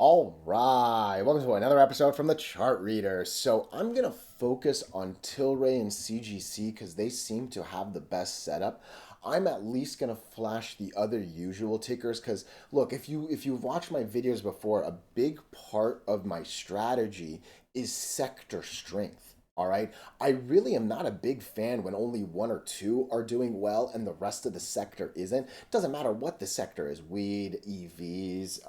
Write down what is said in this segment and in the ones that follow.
All right, welcome to another episode from the Chart Reader. So I'm gonna focus on Tilray and CGC because they seem to have the best setup. I'm at least gonna flash the other usual tickers because look, if you've watched my videos before, a big part of my strategy is sector strength. All right, I really am not a big fan when only one or two are doing well and the rest of the sector isn't. Doesn't matter what the sector is, weed, EVs,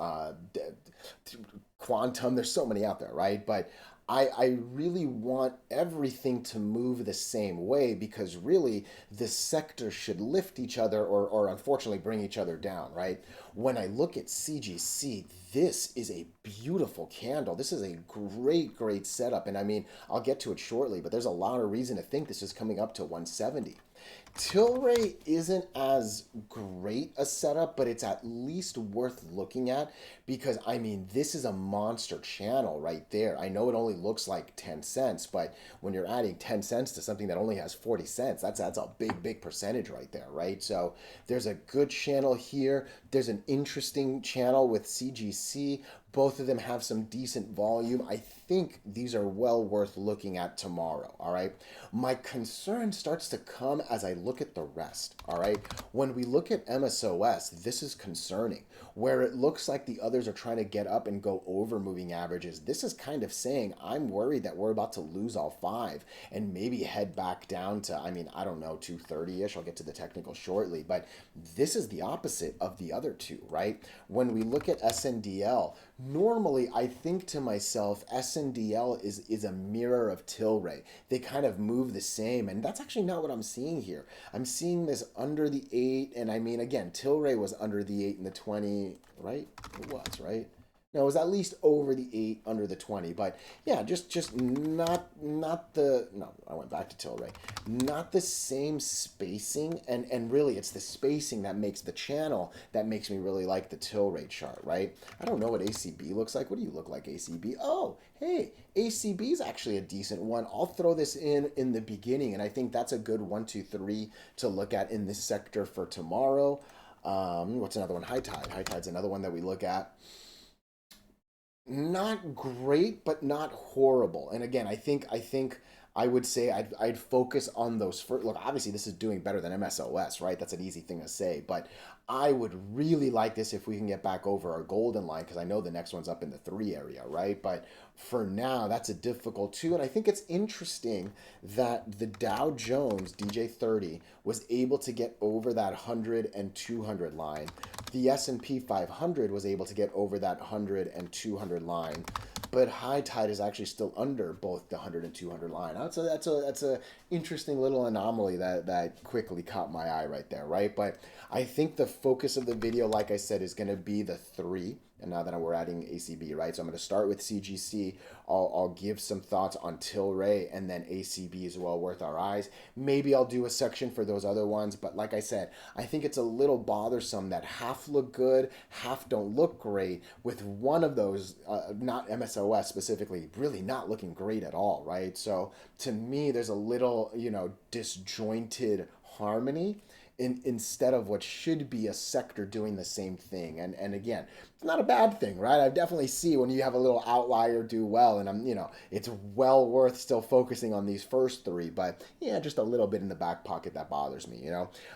quantum. There's so many out there, right? But I really want everything to move the same way because really the sectors should lift each other or unfortunately bring each other down, right? When I look at CGC, this is a beautiful candle. This is a great setup. And I mean, I'll get to it shortly, but there's a lot of reason to think this is coming up to 170. Tilray isn't as great a setup, but it's at least worth looking at because I mean, this is a monster channel right there. I know it only looks like 10 cents, but when you're adding 10 cents to something that only has 40 cents, that's a big percentage right there, right? So there's a good channel here. There's an interesting channel with CGC. Both of them have some decent volume. I think these are well worth looking at tomorrow, all right? My concern starts to come as I look at the rest, all right? When we look at MSOS, this is concerning. Where it looks like the others are trying to get up and go over moving averages, this is kind of saying I'm worried that we're about to lose all five and maybe head back down to, I mean, I don't know, 230-ish. I'll get to the technical shortly, but this is the opposite of the other two, right? When we look at SNDL, normally I think to myself, SNDL is a mirror of Tilray. They kind of move the same, and that's actually not what I'm seeing here. I'm seeing this under the 8, and I mean, again, Tilray was under the 8 and the 20, right? It was, right? No, it was at least over the 8, under the 20. But yeah, just not the no, I went back to Tilray. Not the same spacing, and really it's the spacing that makes the channel that makes me really like the Tilray chart, right? I don't know what ACB looks like. What do you look like, ACB? Oh, hey, ACB is actually a decent one. I'll throw this in the beginning, and I think that's a good 1, 2, 3 to look at in this sector for tomorrow. What's another one? High Tide. High Tide's another one that we look at. Not great, but not horrible. And again, I think I would say I'd focus on those first. Look, obviously this is doing better than MSOS, right? That's an easy thing to say, but I would really like this if we can get back over our golden line because I know the next one's up in the 3 area, right? But for now, that's a difficult two, and I think it's interesting that the Dow Jones DJ30 was able to get over that 100 and 200 line. The S&P 500 was able to get over that 100 and 200 line, but high tide is actually still under both the 100 and 200 line. That's a interesting little anomaly that quickly caught my eye right there, right? But I think the focus of the video, like I said, is going to be the 3. And now that we're adding ACB, right? So I'm going to start with CGC. I'll give some thoughts on Tilray, and then ACB is well worth our eyes. Maybe I'll do a section for those other ones, but like I said, I think it's a little bothersome that half look good, half don't look great, with one of those, not MSOS specifically, really not looking great at all, right? So to me, there's a little, disjointed harmony instead of what should be a sector doing the same thing. And again, it's not a bad thing, right? I definitely see when you have a little outlier do well, and it's well worth still focusing on these first 3, but yeah, just a little bit in the back pocket that bothers me.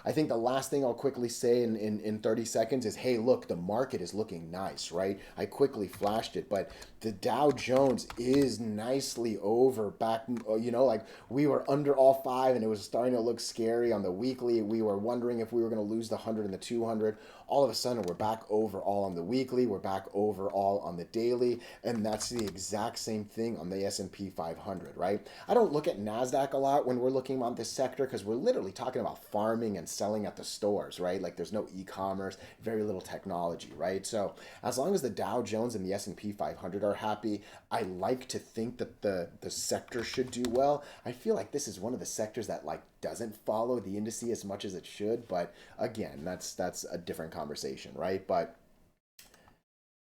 I think the last thing I'll quickly say in 30 seconds is, hey, look, the market is looking nice, right? I quickly flashed it, but the Dow Jones is nicely over back, like we were under all 5 and it was starting to look scary on the weekly. We were wondering if we were going to lose the 100 and the 200. All of a sudden, we're back overall on the weekly. We're back overall on the daily, and that's the exact same thing on the S&P 500, right? I don't look at NASDAQ a lot when we're looking on this sector because we're literally talking about farming and selling at the stores, right? Like there's no e-commerce, very little technology, right? So as long as the Dow Jones and the S&P 500 are happy, I like to think that the sector should do well. I feel like this is one of the sectors that doesn't follow the indice as much as it should, but again, that's a different conversation, right? But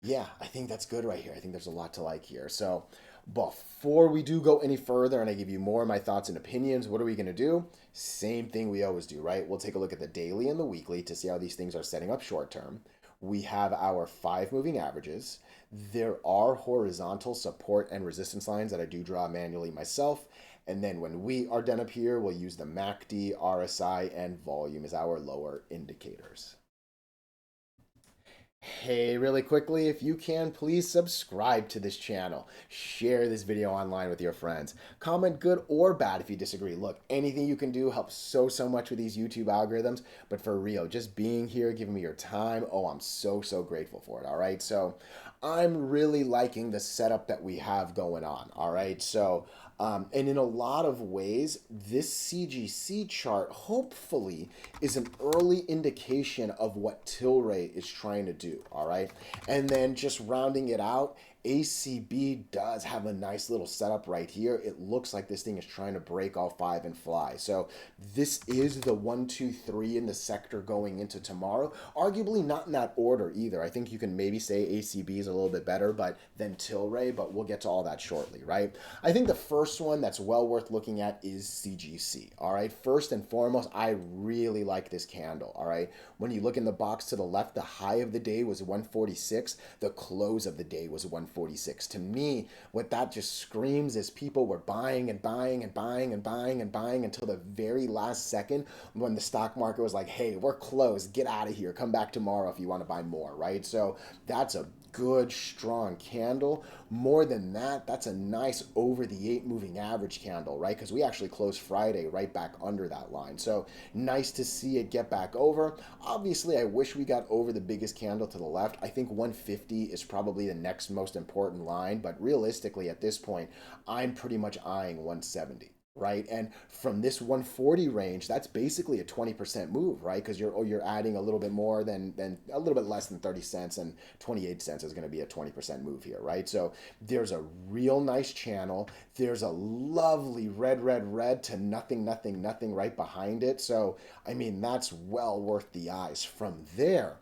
yeah, I think that's good right here. I think there's a lot to like here. So before we do go any further and I give you more of my thoughts and opinions, what are we going to do? Same thing we always do, right? We'll take a look at the daily and the weekly to see how these things are setting up short term. we have our 5 moving averages. There are horizontal support and resistance lines that I do draw manually myself. And then when we are done up here, we'll use the MACD, RSI, and volume as our lower indicators. Hey, really quickly, if you can, please subscribe to this channel. Share this video online with your friends. Comment good or bad if you disagree. Look, anything you can do helps so much with these YouTube algorithms. But for real, just being here, giving me your time, oh, I'm so grateful for it, all right? So I'm really liking the setup that we have going on, all right? So, and in a lot of ways, this CGC chart hopefully is an early indication of what Tilray is trying to do, all right? And then just rounding it out, ACB does have a nice little setup right here. It looks like this thing is trying to break all 5 and fly. So this is the 1, 2, 3 in the sector going into tomorrow. Arguably not in that order either. I think you can maybe say ACB is a little bit better than Tilray, but we'll get to all that shortly, right? I think the first one that's well worth looking at is CGC, all right? First and foremost, I really like this candle, all right? When you look in the box to the left, the high of the day was 146. The close of the day was 146. To me, what that just screams is people were buying and buying and buying and buying and buying until the very last second when the stock market was like, hey, we're closed. Get out of here. Come back tomorrow if you want to buy more, right? So that's a good strong candle. More than that, that's a nice over the 8 moving average candle, right? Because we actually closed Friday right back under that line. So nice to see it get back over. Obviously, I wish we got over the biggest candle to the left. I think 150 is probably the next most important line, but realistically at this point, I'm pretty much eyeing 170. Right, and from this 140 range, that's basically a 20% move, right? Because you're adding a little bit more than a little bit less than 30 cents, and 28 cents is going to be a 20% move here, right? So there's a real nice channel. There's a lovely red to nothing right behind it. So I mean, that's well worth the eyes. From there,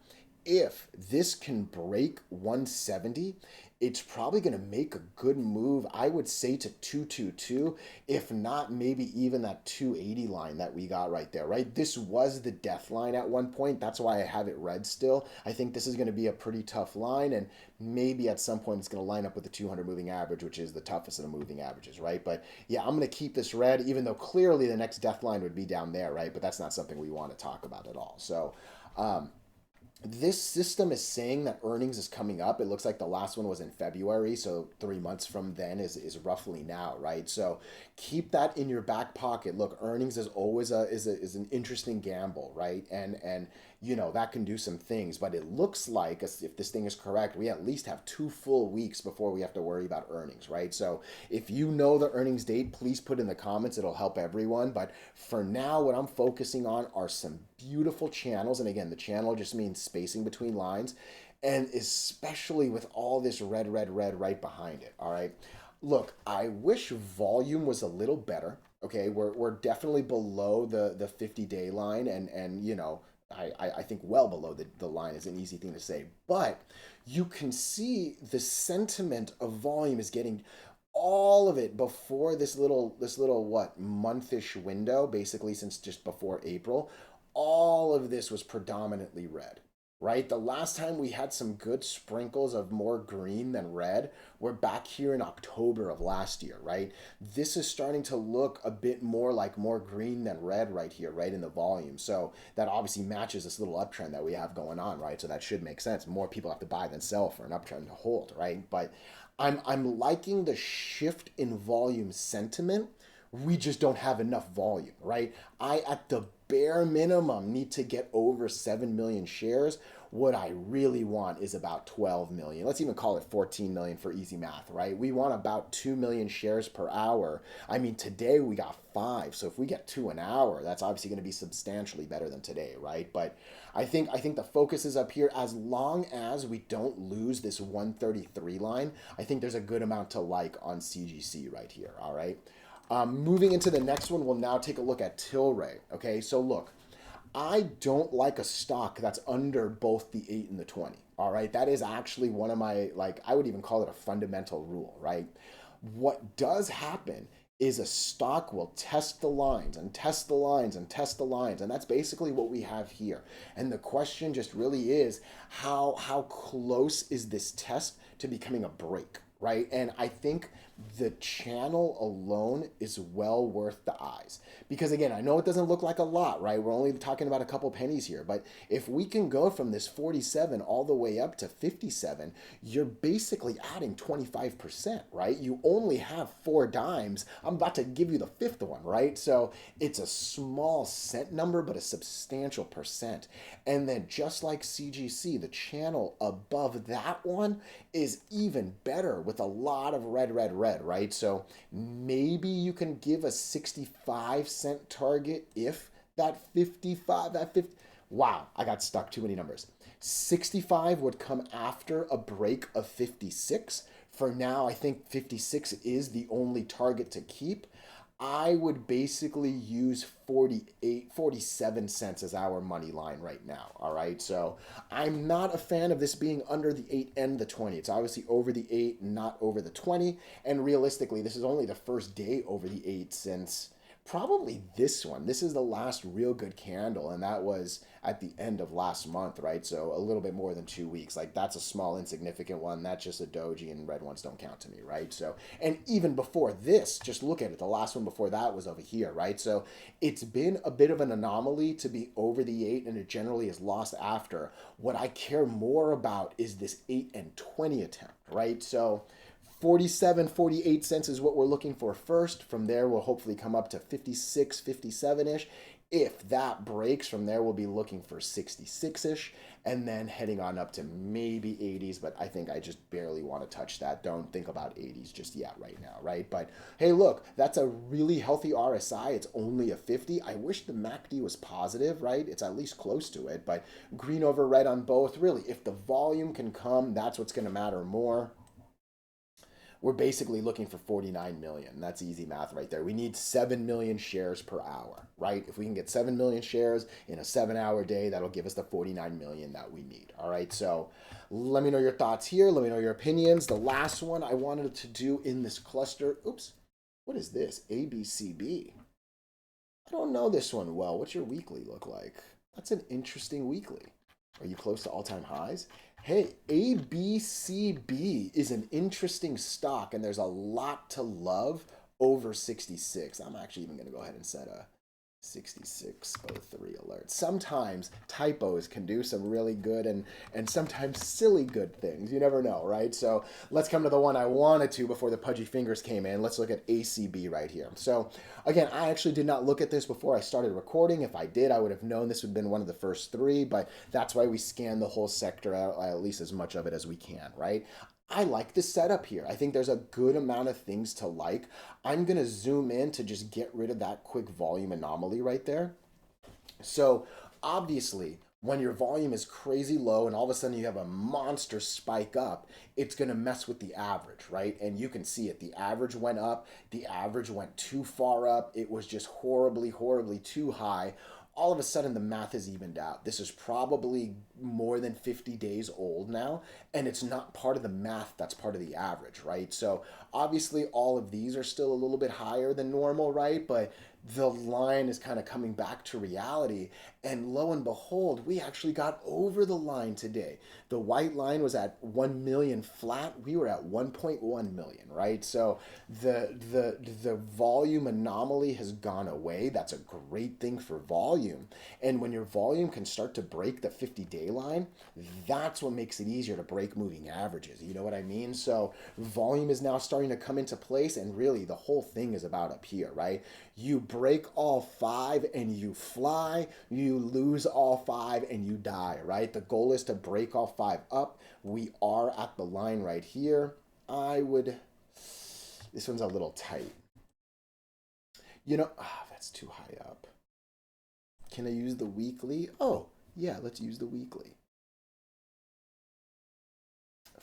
if this can break 170, it's probably going to make a good move, I would say, to 222, if not maybe even that 280 line that we got right there, right? This was the death line at one point. That's why I have it red still. I think this is going to be a pretty tough line, and maybe at some point it's going to line up with the 200 moving average, which is the toughest of the moving averages, right? But yeah, I'm going to keep this red, even though clearly the next death line would be down there, right? But that's not something we want to talk about at all. So, this system is saying that earnings is coming up. It looks like the last one was in February, so 3 months from then is roughly now, right? So keep that in your back pocket. Look, earnings is always is an interesting gamble, right? And you know that can do some things, but it looks like if this thing is correct, we at least have 2 full weeks before we have to worry about earnings, right? So if you know the earnings date, please put in the comments. It'll help everyone. But for now, what I'm focusing on are some beautiful channels, and again, the channel just means spacing between lines, and especially with all this red right behind it, all right? Look, I wish volume was a little better, okay? We're definitely below the 50-day line, and you know, I think well below the line is an easy thing to say, but you can see the sentiment of volume is getting all of it before this little what monthish window, basically since just before April. All of this was predominantly red, right? The last time we had some good sprinkles of more green than red, we're back here in October of last year, right? This is starting to look a bit more like more green than red right here, right in the volume. So that obviously matches this little uptrend that we have going on, right? So that should make sense. More people have to buy than sell for an uptrend to hold, right? But I'm liking the shift in volume sentiment. We just don't have enough volume, right? I, at the bare minimum, need to get over 7 million shares. What I really want is about 12 million. Let's even call it 14 million for easy math, right? We want about 2 million shares per hour. I mean, today we got 5. So if we get 2 an hour, that's obviously going to be substantially better than today, right? But I think the focus is up here. As long as we don't lose this 133 line, I think there's a good amount to like on CGC right here, all right? Moving into the next one, we'll now take a look at Tilray. Okay, so look, I don't like a stock that's under both the 8 and the 20. All right, that is actually one of my, like, I would even call it a fundamental rule, right? What does happen is a stock will test the lines and test the lines and test the lines, and that's basically what we have here. And the question just really is how close is this test to becoming a break, right? And I think the channel alone is well worth the eyes, because again, I know it doesn't look like a lot, right? We're only talking about a couple pennies here, but if we can go from this 47 all the way up to 57, you're basically adding 25%, right? You only have 4 dimes. I'm about to give you the fifth one, right? So it's a small cent number, but a substantial percent. And then just like CGC, the channel above that one is even better with a lot of red, red, red, right? So maybe you can give a 65-cent target if that 55, that 50, wow, I got stuck, too many numbers. 65 would come after a break of 56. For now, I think 56 is the only target to keep. I would basically use 47 cents as our money line right now. All right. So I'm not a fan of this being under the 8 and the 20. It's obviously over the 8, not over the 20. And realistically, this is only the first day over the 8 since probably this one. This is the last real good candle, and that was at the end of last month, right? So a little bit more than 2 weeks. Like that's a small, insignificant one. That's just a doji, and red ones don't count to me, right? So, and even before this, just look at it. The last one before that was over here, right? So it's been a bit of an anomaly to be over the 8, and it generally is lost after. What I care more about is this 8 and 20 attempt, right? So 47, 48 cents is what we're looking for first. From there, we'll hopefully come up to 56, 57-ish. If that breaks, from there, we'll be looking for 66-ish, and then heading on up to maybe 80s, but I think I just barely want to touch that. Don't think about 80s just yet right now, right? But hey, look, that's a really healthy RSI. It's only a 50. I wish the MACD was positive, right? It's at least close to it, but green over red on both. Really, if the volume can come, that's what's going to matter more. We're basically looking for 49 million. That's easy math right there. We need 7 million shares per hour, right? If we can get 7 million shares in a 7-hour day, that'll give us the 49 million that we need. All right. So let me know your thoughts here. Let me know your opinions. The last one I wanted to do in this cluster. Oops. What is this? ABCB. I don't know this one well. What's your weekly look like? That's an interesting weekly. Are you close to all-time highs? Hey, ABCB is an interesting stock, and there's a lot to love over 66. I'm actually even going to go ahead and set a 6603 alert. Sometimes typos can do some really good and sometimes silly good things. You never know, right? So let's come to the one I wanted to before the pudgy fingers came in. Let's look at ACB right here. So again, I actually did not look at this before I started recording. If I did, I would have known this would have been one of the first 3, but that's why we scan the whole sector out, at least as much of it as we can, right? I like the setup here. I think there's a good amount of things to like. I'm going to zoom in to just get rid of that quick volume anomaly right there. So obviously, when your volume is crazy low and all of a sudden you have a monster spike up, it's going to mess with the average, right? And you can see it. The average went up. The average went too far up. It was just horribly, horribly too high. All of a sudden the math is evened out. This is probably more than 50 days old now, and it's not part of the math that's part of the average, right? So obviously all of these are still a little bit higher than normal, right? But the line is kind of coming back to reality, and lo and behold, we actually got over the line today. The white line was at 1 million flat. We were at 1.1 million, right? So the volume anomaly has gone away. That's a great thing for volume. And when your volume can start to break the 50-day line, that's what makes it easier to break moving averages. You know what I mean? So volume is now starting to come into place, and really the whole thing is about up here, right? You break all 5 and you fly, you lose all 5 and you die, right? The goal is to break all 5 up. We are at the line right here. This one's a little tight. That's too high up. Can I use the weekly? Oh, yeah, let's use the weekly.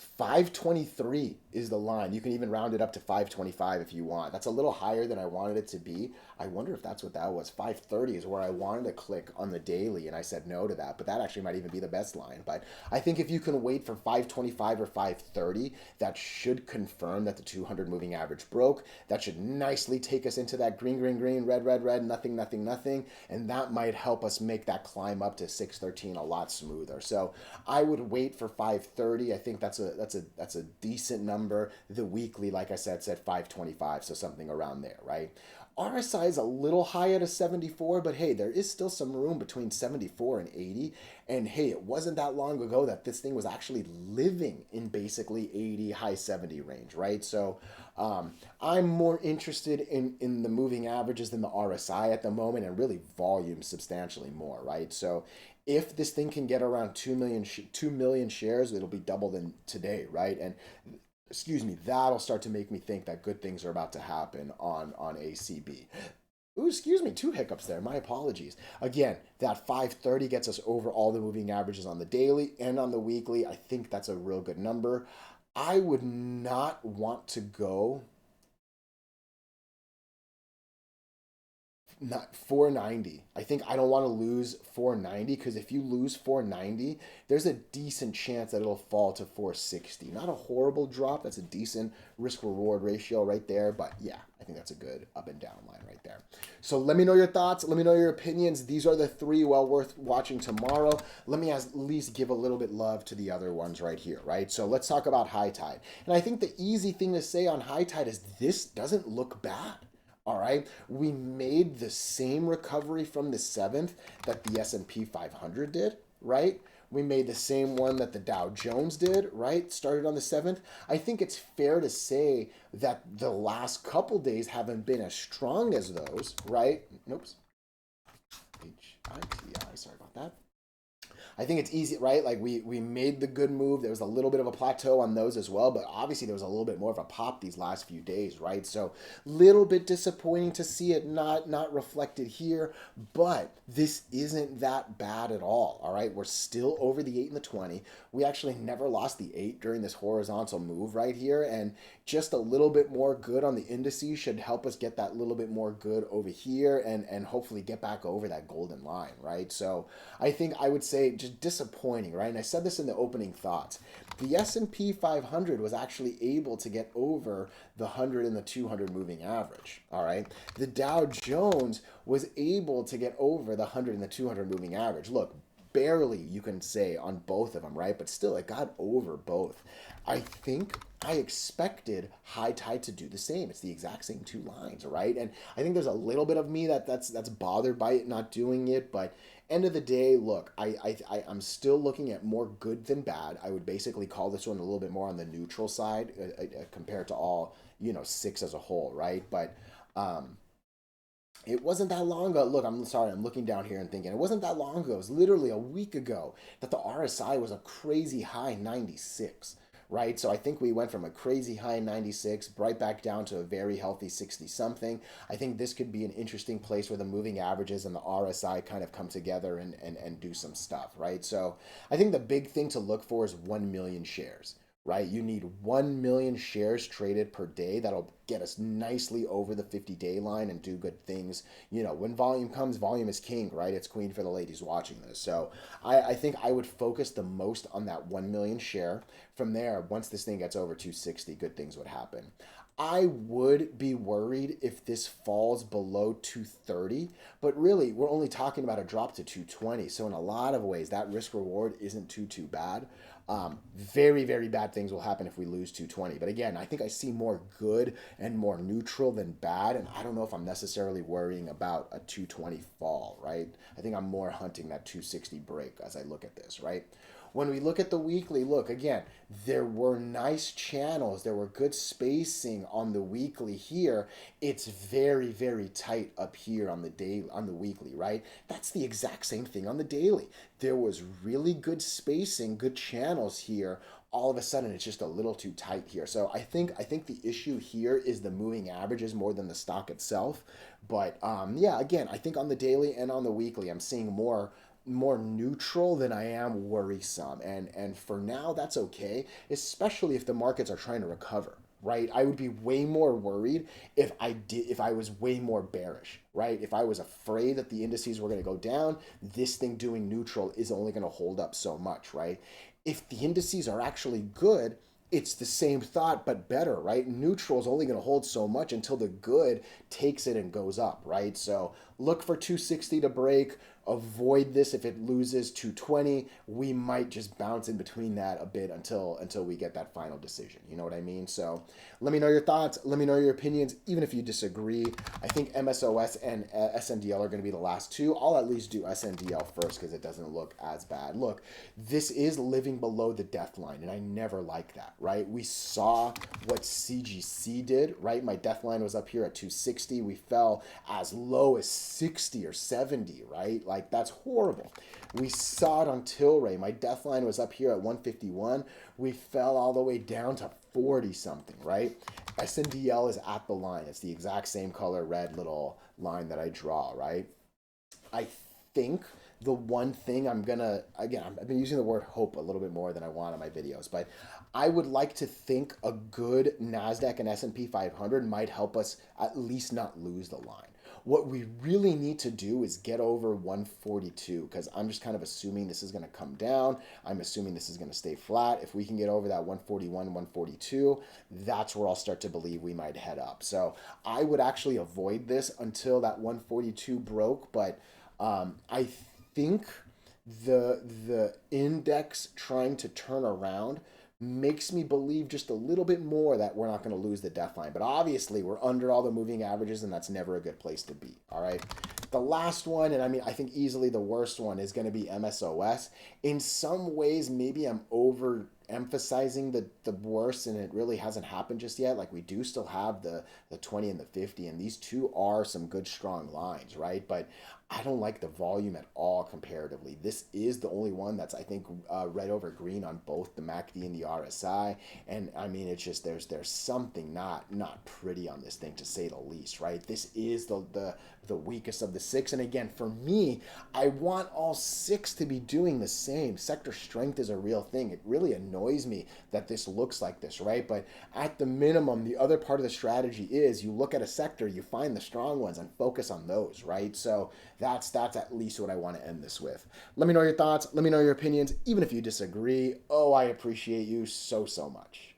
523 is the line. You can even round it up to 525 if you want. That's a little higher than I wanted it to be. I wonder if that's what that was. 530 is where I wanted to click on the daily, and I said no to that. But that actually might even be the best line. But I think if you can wait for 525 or 530, that should confirm that the 200 moving average broke. That should nicely take us into that green, green, green, red, red, red, nothing, nothing, nothing. And that might help us make that climb up to 613 a lot smoother. So I would wait for 530. I think that's a decent number. The weekly, like I said 525, so something around there, right? RSI is a little high at a 74, but hey, there is still some room between 74 and 80. And hey, it wasn't that long ago that this thing was actually living in basically 80, high 70 range, right? So I'm more interested in the moving averages than the RSI at the moment, and really volume substantially more, right? So if this thing can get around 2 million shares, it'll be double than today, right? And excuse me, that'll start to make me think that good things are about to happen on ACB. Ooh, excuse me, two hiccups there. My apologies. Again, that 530 gets us over all the moving averages on the daily and on the weekly. I think that's a real good number. I would not want to go not 490. I think I don't want to lose 490, because if you lose 490, there's a decent chance that it'll fall to 460. Not a horrible drop. That's a decent risk reward ratio right there. But yeah, I think that's a good up and down line right there. So let me know your thoughts. Let me know your opinions. These are the three well worth watching tomorrow. Let me at least give a little bit love to the other ones right here, right? So let's talk about high tide. And I think the easy thing to say on high tide is this doesn't look bad. All right, we made the same recovery from the 7th that the S&P 500 did, right? We made the same one that the Dow Jones did, right? Started on the 7th. I think it's fair to say that the last couple days haven't been as strong as those, right? Oops. HITI, sorry about that. I think it's easy, right? Like we made the good move. There was a little bit of a plateau on those as well, but obviously there was a little bit more of a pop these last few days, right? So little bit disappointing to see it not reflected here, but this isn't that bad at all right? We're still over the 8 and the 20. We actually never lost the 8 during this horizontal move right here, and just a little bit more good on the indices should help us get that little bit more good over here, and hopefully get back over that golden line, right? So I think I would say just disappointing, right? And I said this in the opening thoughts. The S&P 500 was actually able to get over the 100 and the 200 moving average, all right? The Dow Jones was able to get over the 100 and the 200 moving average. Look, barely, you can say, on both of them, right? But still, it got over both. I think I expected high tide to do the same. It's the exact same two lines, right? And I think there's a little bit of me that's bothered by it not doing it, but end of the day, look, I'm still looking at more good than bad. I would basically call this one a little bit more on the neutral side compared to all, 6 as a whole, right? But it wasn't that long ago. Look, I'm sorry, I'm looking down here and thinking, it wasn't that long ago. It was literally a week ago that the RSI was a crazy high 96, right? So I think we went from a crazy high 96 right back down to a very healthy 60 something. I think this could be an interesting place where the moving averages and the RSI kind of come together and do some stuff, right? So I think the big thing to look for is 1 million shares, right? You need 1 million shares traded per day. That'll get us nicely over the 50-day line and do good things. When volume comes, volume is king, right? It's queen for the ladies watching this. So I think I would focus the most on that 1 million share. From there, once this thing gets over 260, good things would happen. I would be worried if this falls below 230, but really we're only talking about a drop to 220. So in a lot of ways, that risk reward isn't too bad. Very, very bad things will happen if we lose 220. But again, I think I see more good and more neutral than bad. And I don't know if I'm necessarily worrying about a 220 fall, right? I think I'm more hunting that 260 break as I look at this, right? When we look at the weekly, look, again, there were nice channels. There were good spacing on the weekly here. It's very, very tight up here on the daily, on the weekly, right? That's the exact same thing on the daily. There was really good spacing, good channels here. All of a sudden, it's just a little too tight here. So I think the issue here is the moving averages more than the stock itself. But yeah, again, I think on the daily and on the weekly, I'm seeing more more neutral than I am worrisome. And for now, that's okay, especially if the markets are trying to recover. Right, I would be way more worried if I was way more bearish. Right, if I was afraid that the indices were going to go down, this thing doing neutral is only going to hold up so much. Right, if the indices are actually good, it's the same thought but better, right? Neutral is only going to hold so much until the good takes it and goes up, right? So look for 260 to break. Avoid this if it loses 220. We might just bounce in between that a bit until we get that final decision. You know what I mean? So let me know your thoughts. Let me know your opinions, even if you disagree. I think MSOS and SNDL are going to be the last two. I'll at least do SNDL first because it doesn't look as bad. Look, this is living below the death line, and I never like that, right? We saw what CGC did, right? My death line was up here at 260. We fell as low as 60 or 70, right? Like, that's horrible. We saw it on TLRY. My death line was up here at 151. We fell all the way down to 40 something, right? SNDL is at the line. It's the exact same color red little line that I draw, right? I think the one thing I'm gonna, again, I've been using the word hope a little bit more than I want in my videos, but I would like to think a good NASDAQ and S&P 500 might help us at least not lose the line. What we really need to do is get over 142, because I'm just kind of assuming this is going to come down. I'm assuming this is going to stay flat. If we can get over that 141, 142, that's where I'll start to believe we might head up. So I would actually avoid this until that 142 broke, but I think the index trying to turn around makes me believe just a little bit more that we're not going to lose the death line. But obviously, we're under all the moving averages, and that's never a good place to be. All right. The last one, and I mean, I think easily the worst one, is going to be MSOS. In some ways, maybe I'm overemphasizing the worst, and it really hasn't happened just yet. Like, we do still have the 20 and the 50, and these two are some good strong lines, right? But I don't like the volume at all comparatively. This is the only one that's, I think, red over green on both the MACD and the RSI. And I mean, it's just there's something not pretty on this thing, to say the least, right? This is the weakest of the six. And again, for me, I want all six to be doing the same. Sector strength is a real thing. It really annoys me that this looks like this, right? But at the minimum, the other part of the strategy is you look at a sector, you find the strong ones and focus on those, right? So that's at least what I want to end this with. Let me know your thoughts. Let me know your opinions, even if you disagree. Oh, I appreciate you so much.